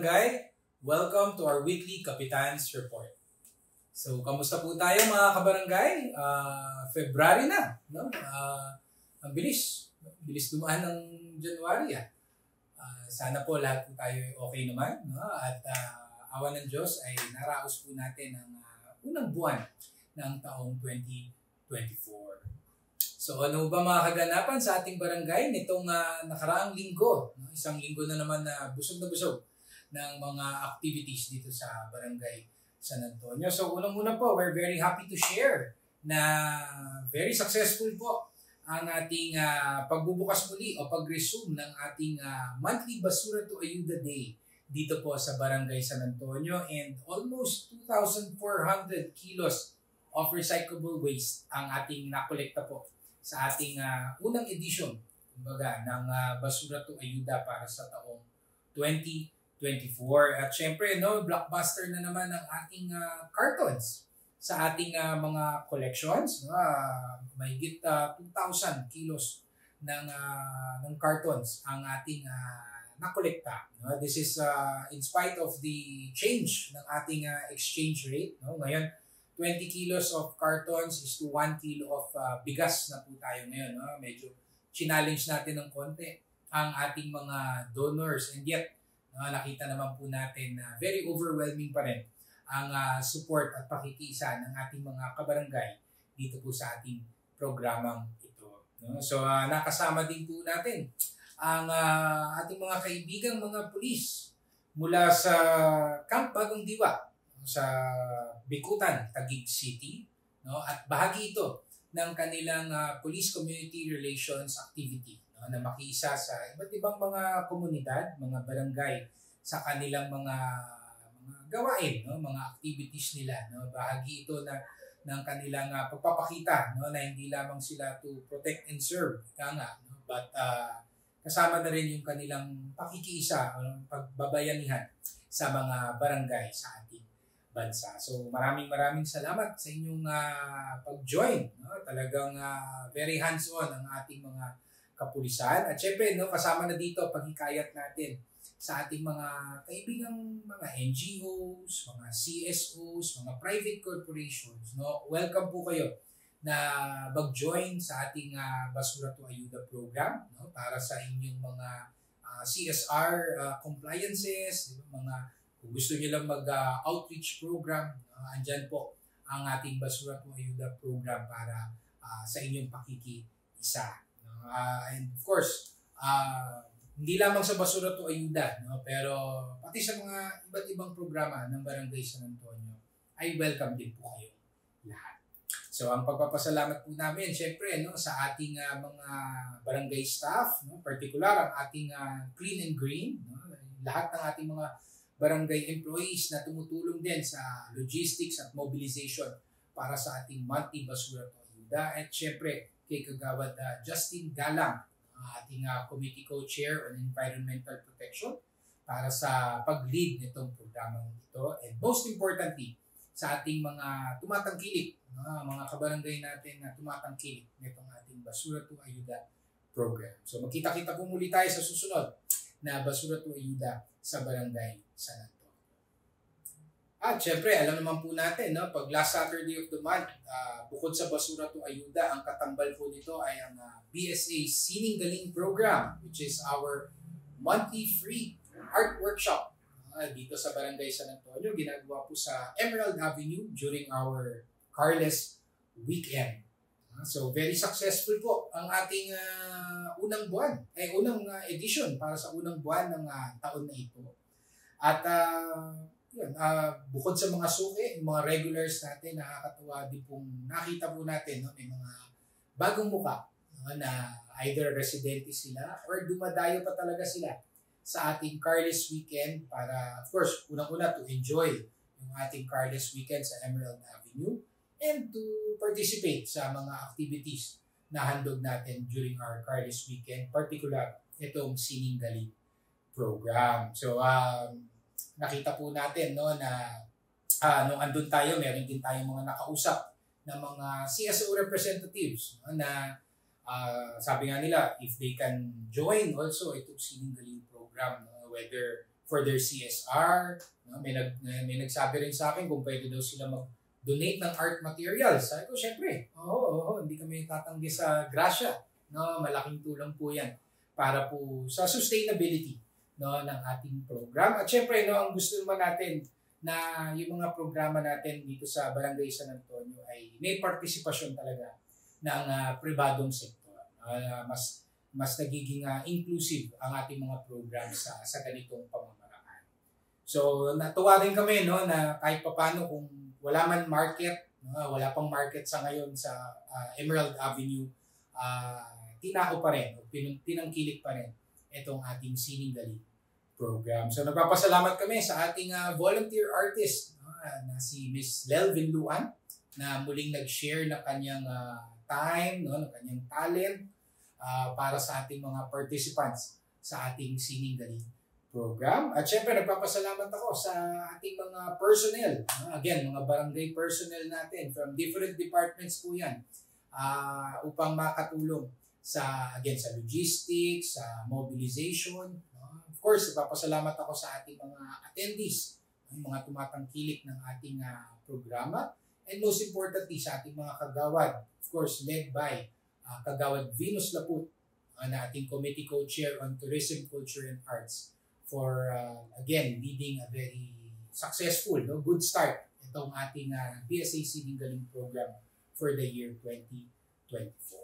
kabarangay, welcome to our weekly Kapitan's Report. So, kamusta po tayo mga kabarangay? February na, no? Ang bilis. Bilis dumaan ng January. Sana po lahat po tayo okay naman, no? At awa ng Diyos ay naraos po natin ang unang buwan ng taong 2024. So ano ba mga kaganapan sa ating barangay nitong nakaraang linggo? Isang linggo na naman na busog ng mga activities dito sa barangay San Antonio. So unang-una po, we're very happy to share na very successful po ang ating pagbubukas muli o pag-resume ng ating monthly Basura to Ayuda Day dito po sa barangay San Antonio, and almost 2,400 kilos of recyclable waste ang ating nakolekta po sa ating unang edisyon kumbaga, ng Basura to Ayuda para sa taong 2024. At syempre, no, blockbuster na naman ang ating cartons sa ating mga collections. Mahigit 2,000 kilos ng cartons ang ating nakolekta. This is in spite of the change ng ating exchange rate. Ngayon, 20 kilos of cartons is to 1 kilo of bigas na po tayo ngayon. Medyo challenge natin ng konti ang ating mga donors, and yet nakita naman po natin na very overwhelming pa rin ang support at pakikiisa ng ating mga kabarangay dito po sa ating programang ito. So nakasama din po natin ang ating mga kaibigang mga pulis mula sa Camp Bagong Diwa sa Bicutan, Taguig City, no? At bahagi ito ng kanilang police community relations activity, no? Na makiisa sa iba't ibang mga komunidad, mga barangay sa kanilang mga gawain, no? Mga activities nila, no? Bahagi ito ng kanilang pagpapakita, no? Na hindi lamang sila to protect and serve, no? But kasama na rin yung kanilang pakikiisa, pagbabayanihan sa mga barangay sa ating bansa. So maraming salamat sa inyong pag-join. No? Talagang very hands-on ang ating mga kapulisan. At syempre, no, kasama na dito paghikayat natin sa ating mga kaibigang mga NGOs, mga CSOs, mga private corporations. No? Welcome po kayo na mag-join sa ating Basura to Ayuda program, no? Para sa inyong mga CSR compliances, mga kung gusto nyo lang mag-outreach program, andyan po ang ating Basura to Ayuda program para sa inyong pakikiisa. And of course, hindi lamang sa Basura to Ayuda, no? Pero pati sa mga iba't ibang programa ng Barangay San Antonio, ay welcome din po kayo lahat. So ang pagpapasalamat po namin, syempre, no, sa ating mga barangay staff, no? Particular ang ating Clean and Green, no? Lahat ng ating mga barangay employees na tumutulong din sa logistics at mobilization para sa ating monthly Basura to Ayuda. At syempre, kay Kagawad Justin Galang, ating Committee Co-Chair on Environmental Protection para sa pag-lead nitong programang ito. And most importantly, sa ating mga tumatangkilik, mga kabarangay natin na tumatangkilik nitong ating Basura to Ayuda program. So magkita-kita po muli tayo sa susunod na Basura to Ayuda sa Barangay San Antonio. At syempre, alam naman po natin, no, pag last Saturday of the month, bukod sa Basura to Ayuda, ang katambal po nito ay ang BSA Sining Galing program, which is our monthly free art workshop dito sa Barangay San Antonio. Ginagawa po sa Emerald Avenue during our Carless Weekend. So very successful po ang ating unang edition para sa unang buwan ng taon na ito. At bukod sa mga suki, mga regulars natin, nakakatuwa din pong nakita po natin, no, may mga bagong muka, no, na either residente sila or dumadayo pa talaga sila sa ating Carless Weekend para, of course, unang-una to enjoy yung ating Carless Weekend sa Emerald Avenue and to participate sa mga activities na handog natin during our Carless Weekend, particular itong Sining Galing program. So, nakita po natin, no, na nung andun tayo, meron din tayong mga nakausap na mga CSO representatives, no, na sabi nga nila, if they can join also itong Sining Galing program, no, whether for their CSR. No? May nagsabi rin sa akin kung pwede daw sila mag-donate ng art materials. Sabi ko, syempre, hindi kami tatanggi sa grasya. No? Malaking tulong po yan para po sa sustainability, no, ng ating program. At syempre, no, ang gusto naman natin na yung mga programa natin dito sa Barangay San Antonio ay may partisipasyon talaga ng pribadong sektor. Mas nagiging inclusive ang ating mga programs sa ganitong pamamaraan. So natuwa rin kami, no, na kahit papano kung wala man market, no, wala pang market sa ngayon sa Emerald Avenue, tinao pa rin o tinangkilik pa rin itong ating Sining Galing program. So nagpapasalamat kami sa ating volunteer artist, no, na si Miss Lelvin Luan, na muling nag-share ng kanyang time, no, ng kanyang talent para sa ating mga participants sa ating Sining Galing program. At syempre, nagpapasalamat ako sa ating mga personnel. Again, mga barangay personnel natin from different departments po yan upang makatulong sa logistics, sa mobilization. Of course, nagpapasalamat ako sa ating mga attendees, mga tumatangkilik ng ating programa. And most importantly, sa ating mga kagawad, of course, led by Kagawad Venus Laput, na ating committee co-chair on tourism, culture, and arts for, again, leading a very successful, no, good start itong ating BSA Sining Galing program for the year 2024.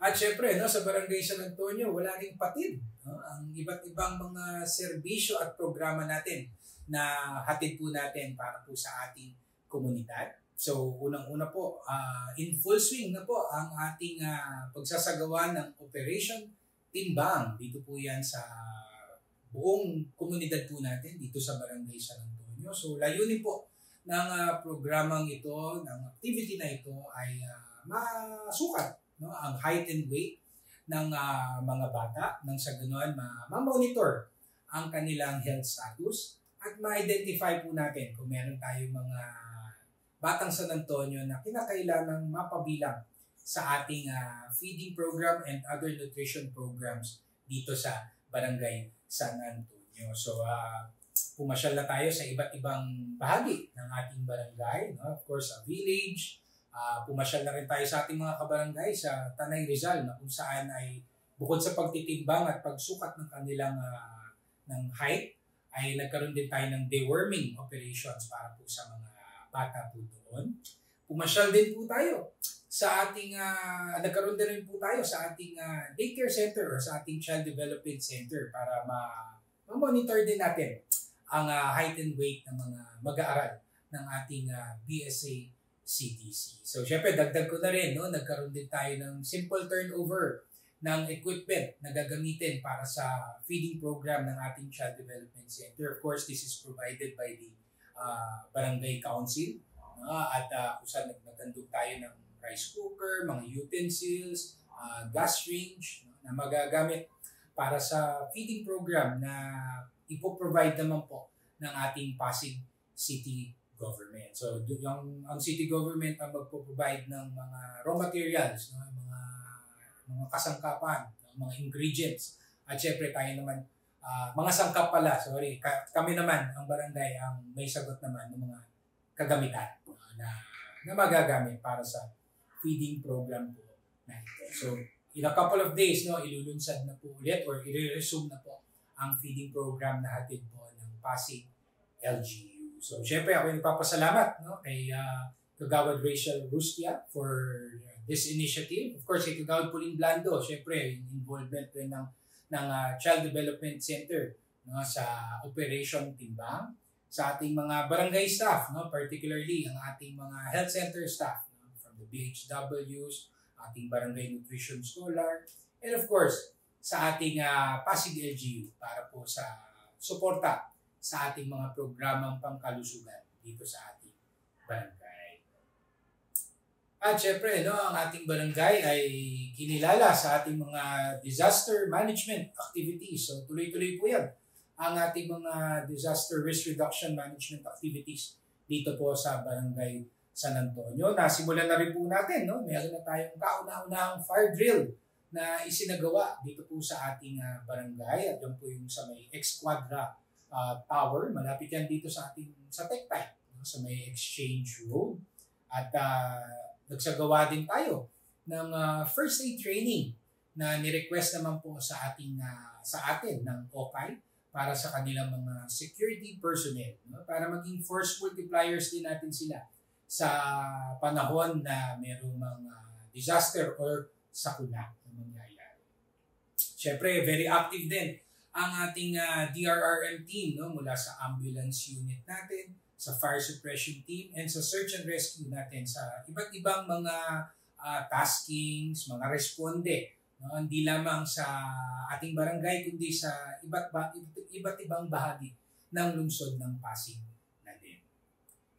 At syempre, no, sa Barangay San Antonio, wala ring patid, no, ang iba't ibang mga serbisyo at programa natin na hatid po natin para po sa ating komunidad. So, unang-una po, in full swing na po ang ating pagsasagawa ng Operation Timbang. Dito po yan sa buong komunidad po natin, dito sa Barangay San Antonio. So, layunin po ng programang ito, ng activity na ito ay masukat, no, ang height and weight ng mga bata, nang sa ganoon ma-monitor ang kanilang health status at ma-identify po natin kung meron tayong mga Batang San Antonio na kinakailangang mapabilang sa ating feeding program and other nutrition programs dito sa Barangay San Antonio. So, pumasyal na tayo sa iba't ibang bahagi ng ating barangay. No? Of course, sa village. Pumasyal na rin tayo sa ating mga kabarangay sa Tanay Rizal, na kung saan ay bukod sa pagtitimbang at pagsukat ng kanilang ng height, ay nagkaroon din tayo ng deworming operations para po sa mga bata po doon. Pumasyal din po tayo sa ating, nagkaroon din rin po tayo sa ating daycare center or sa ating child development center para ma-monitor din natin ang height and weight ng mga mag-aaral ng ating BSA CDC. So, syempre, dagdag ko na rin, no? Nagkaroon din tayo ng simple turnover ng equipment na gagamitin para sa feeding program ng ating child development center. Of course, this is provided by the Barangay Council, at kung nagtandog tayo ng rice cooker, mga utensils, gas range, na magagamit para sa feeding program na ipoprovide naman po ng ating Pasig City Government. So ang city government ang magpo-provide ng mga raw materials, no, mga kasangkapan, mga ingredients, at syempre tayo naman mga sangkap pala, kami naman, ang barangay, ang may sagot naman ng mga kagamitan na magagamit para sa feeding program po na ito. So, in a couple of days, no, ilulunsad na po ulit or i-resume na po ang feeding program na hatid po ng Pasig LGU. So, syempre, ako yung nagpapasalamat, no, kay Kagawad Rachel Rustia for this initiative. Of course, kay Kagawad Pauline Blando, syempre, involvement rin ng Child Development Center, no, sa Operation Timbang, sa ating mga barangay staff, no, particularly ang ating mga health center staff, no, from the BHWs, ating barangay nutrition scholar, and of course, sa ating Pasig LGU para po sa suporta sa ating mga programang pangkalusugan dito sa ating barangay. At syempre, no, ang ating barangay ay kinilala sa ating mga disaster management activities. So tuloy-tuloy po yan ang ating mga disaster risk reduction management activities dito po sa Barangay San Antonio. Nasimulan na rin po natin, no? Meron na tayong kauna-unahang fire drill na isinagawa dito po sa ating barangay, at yan po yung sa may X-Quadra Tower. Malapit yan dito sa ating sa Tech-Type, no? Sa may Exchange Road. At nagsagawa din tayo ng first aid training na ni-request naman po sa atin ng OKAY para sa kanilang mga security personnel, no? Para maging force multipliers din natin sila sa panahon na mayroong mga disaster or sakuna na mangyayari. Siyempre, very active din ang ating DRRM team, no? Mula sa ambulance unit natin, sa fire suppression team, and sa search and rescue natin sa iba't ibang mga taskings, mga responde. No, hindi lamang sa ating barangay kundi sa iba't ibang bahagi ng lungsod ng Pasig na din.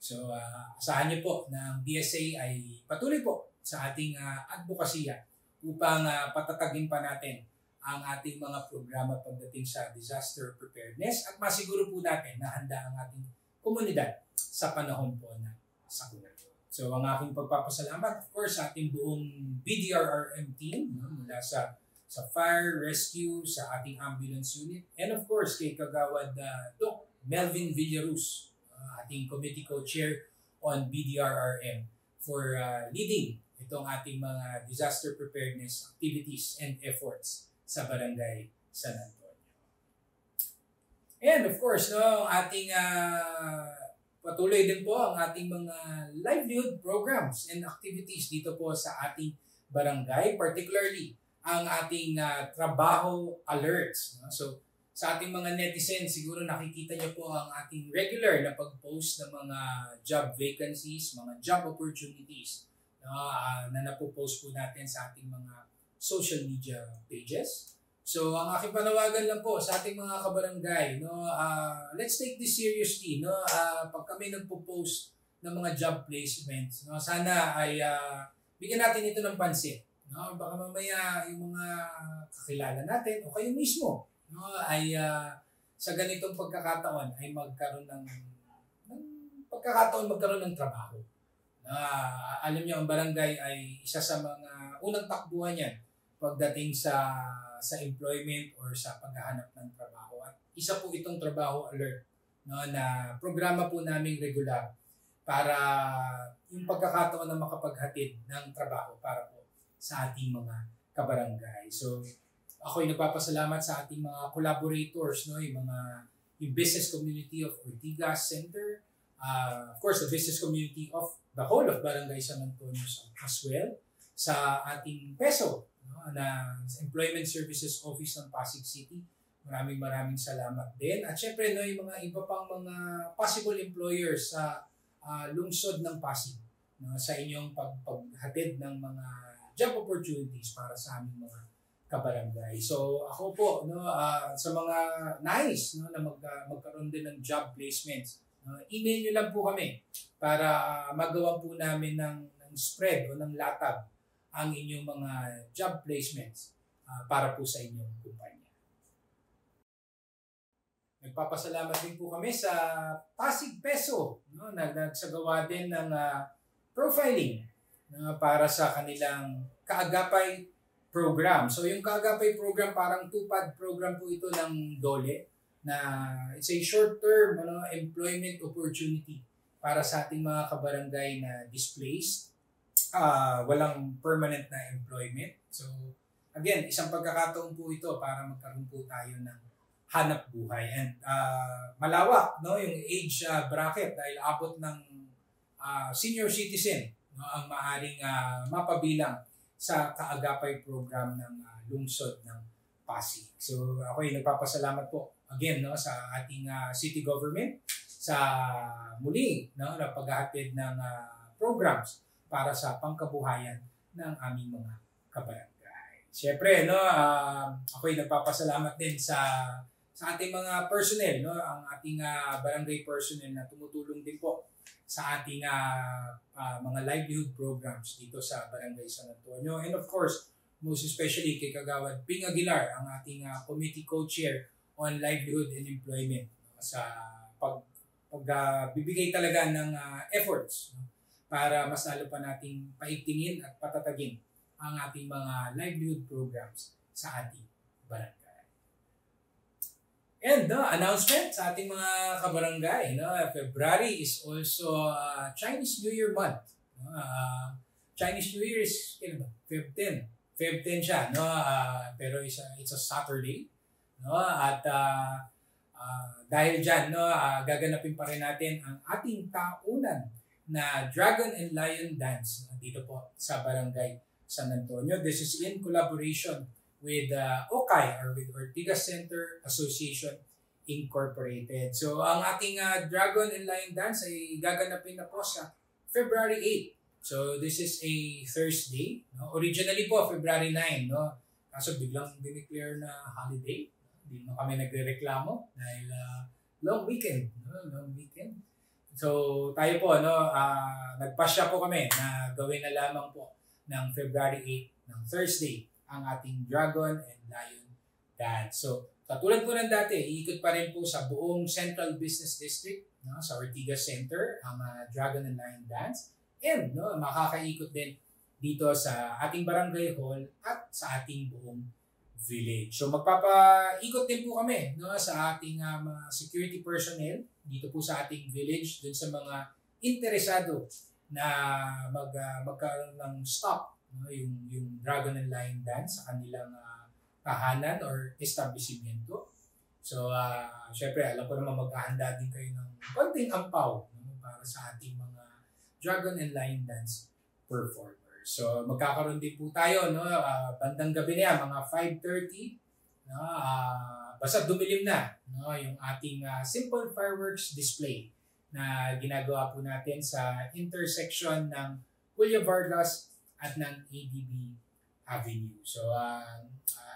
So asahan niyo po na ang BSA ay patuloy po sa ating advokasya upang patatagin pa natin ang ating mga programa pagdating sa disaster preparedness at masiguro po natin na handa ang ating komunidad sa panahon po na sakuna. So ang aking pagpapasalamat, of course, sa ating buong BDRRM team, no, mula sa fire, rescue, sa ating ambulance unit, and of course, kay Kagawad Doc Melvin Villaruz, ating committee co-chair on BDRRM, for leading itong ating mga disaster preparedness activities and efforts sa Barangay San Antonio. And of course, no, ating patuloy din po ang ating mga livelihood programs and activities dito po sa ating barangay, particularly ang ating trabaho alerts. No? So, sa ating mga netizens, siguro nakikita niyo po ang ating regular na pag-post ng mga job vacancies, mga job opportunities, no? Na napopost po natin sa ating mga social media pages. So, ang aking panawagan lang po sa ating mga kabarangay, no, let's take this seriously, no. Pag kami nagpo-post ng mga job placements, no, sana ay bigyan natin ito ng pansin, no. Baka mamaya yung mga kakilala natin o kayo mismo, no, ay sa ganitong pagkakataon ay magkaroon ng trabaho. Alam niyo, ang barangay ay isa sa mga unang takbuhan yan pagdating sa employment or sa paghahanap ng trabaho. At isa po itong trabaho alert, no, na programa po namin regular para yung pagkakataon na makapaghatid ng trabaho para po sa ating mga kabarangay. So ako ay nagpapasalamat sa ating mga collaborators, no, yung business community of Ortigas Center, of course the business community of the whole of Barangay San Antonio as well, sa ating PESO, na Employment Services Office ng Pasig City. Maraming salamat din. At syempre, no, yung mga iba pang mga possible employers sa lungsod ng Pasig, no, sa inyong paghatid ng mga job opportunities para sa aming mga kabarangay. So ako po, no, sa mga nais, no, na magkaroon din ng job placements, email nyo lang po kami para magawa po namin ng spread o ng latab ang inyong mga job placements para po sa inyong kumpanya. Nagpapasalamat din po kami sa Pasig Peso, no, na nagsagawa din ng profiling para sa kanilang Kaagapay program. So yung Kaagapay program, parang tupad program po ito ng DOLE, na it's a short-term employment opportunity para sa ating mga kabarangay na displaced, walang permanent na employment. So again, isang pagkakataon po ito para magkaroon po tayo ng hanap buhay. And malawak, no, yung age bracket dahil abot ng senior citizen, no, ang maaring mapabilang sa Kaagapay program ng lungsod ng Pasig. So ako ay nagpapasalamat po again, no, sa ating city government sa muli, no, na paghahatid ng programs para sa pangkabuhayan ng aming mga kabarangay. Siyempre, no, ako ay nagpapasalamat din sa ating mga personnel, no, ang ating barangay personnel na tumutulong din po sa ating mga livelihood programs dito sa Barangay San Antonio. And of course, most especially kay Kagawad Ping Aguilar, ang ating committee co-chair on livelihood and employment, no, sa pagbibigay talaga ng efforts, no, para mas lalo pa nating paigtingin at patatagin ang ating mga livelihood programs sa ating barangay. And announcement sa ating mga kabarangay, February is also Chinese New Year month. Chinese New Year is Feb 10. Feb 10 siya, pero it's a Saturday, at dahil diyan, gaganapin pa rin natin ang ating taunan na Dragon and Lion Dance dito po sa Barangay San Antonio. This is in collaboration with OCAI or with Ortigas Center Association Incorporated. So ang ating Dragon and Lion Dance ay gaganapin na po sa February 8. So this is a Thursday. Originally po February 9. Kaso biglang dineclare na holiday. Hindi na kami nagrereklamo dahil long weekend. Long weekend. So tayo po, nagpasya po kami na gawin na lamang po ng February 8 ng Thursday ang ating Dragon and Lion Dance. So, katulad po ng dati, iikot pa rin po sa buong Central Business District, sa Ortigas Center, ang Dragon and Lion Dance. And makakaikot din dito sa ating barangay hall at sa ating buong village. So, magpapaikot din po kami sa ating mga security personnel dito po sa ating village, dun sa mga interesado na magkaroon ng stop yung Dragon and Lion Dance sa kanilang tahanan or establishmento. So, syempre, alam ko naman maghahanda din kayo ng konting ampaw para sa ating mga Dragon and Lion Dance performers. So, magkakaroon din po tayo, bandang gabi na yan, mga 5:30, basta dumilim na, yung ating simple fireworks display na ginagawa po natin sa intersection ng Julio Vargas at ng ADB Avenue. So,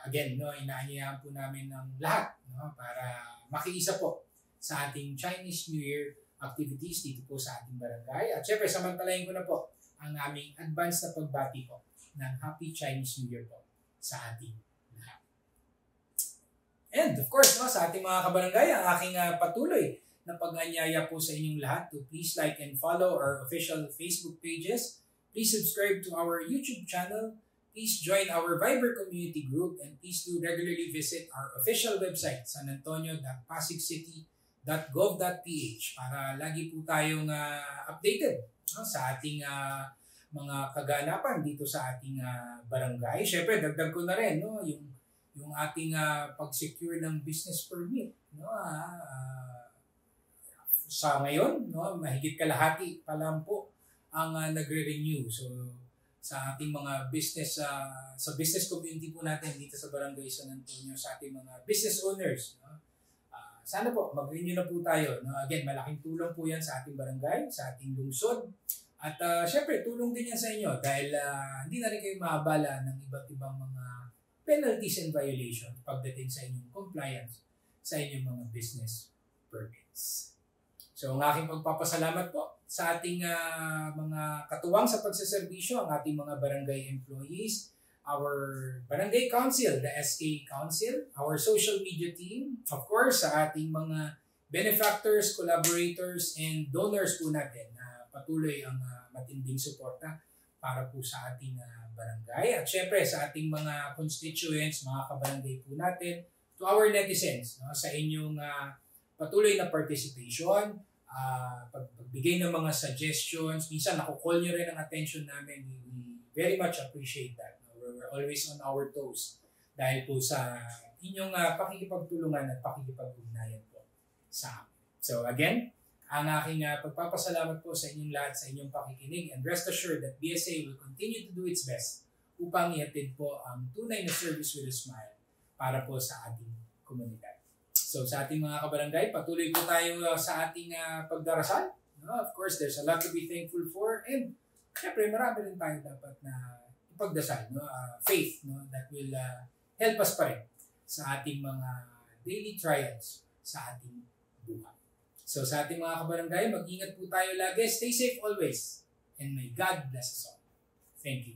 again, inaanyayahan po namin ng lahat para makiisa po sa ating Chinese New Year activities dito po sa ating barangay. At syempre, samantalahin ko na po ang aming advance na pagbati po ng Happy Chinese New Year po sa ating lahat. And of course, sa ating mga kabarangay, ang aking patuloy na pag-anyaya po sa inyong lahat to please like and follow our official Facebook pages. Please subscribe to our YouTube channel. Please join our Viber community group and please do regularly visit our official website, sanantonio.pasigucity.gov.ph para lagi po tayong updated sa ating mga kaganapan dito sa ating barangay. Siyempre, dagdag ko na rin yung ating pag-secure ng business permit. Sa ngayon, mahigit kalahati pa lang po ang nagre-renew. So, sa ating mga business, sa business community po natin dito sa Barangay San Antonio, sa ating mga business owners, sana po, mag-renew na po tayo. Again, malaking tulong po yan sa ating barangay, sa ating lungsod. At syempre, tulong din yan sa inyo dahil hindi na rin kayo maabala ng iba't ibang mga penalties and violations pagdating sa inyong compliance sa inyong mga business permits. So, ang aking pagpapasalamat po sa ating mga katuwang sa pagsaserbisyo, ang ating mga barangay employees, our barangay council, the SK Council, our social media team, of course, sa ating mga benefactors, collaborators, and donors po natin na patuloy ang matinding suporta para po sa ating barangay. At syempre, sa ating mga constituents, mga kabarangay po natin, to our netizens, sa inyong patuloy na participation, pagbigay ng mga suggestions, minsan naku-call nyo rin ang attention namin. We very much appreciate that. We're always on our toes dahil po sa inyong pakikipagtulungan at pakikipag-ugnayan po sa amin. So again, ang aking pagpapasalamat po sa inyong lahat sa inyong pakikinig and rest assured that BSA will continue to do its best upang ihatid po ang tunay na service with a smile para po sa ating komunidad. So sa ating mga kabarangay, patuloy po tayo sa ating pagdarasal. Of course, there's a lot to be thankful for and syempre marami rin tayo dapat na ipagdasal, faith that will help us pa rin sa ating mga daily trials sa ating buhay. So sa ating mga kabarangay, mag-ingat po tayo lagi. Stay safe always and may God bless us all. Thank you.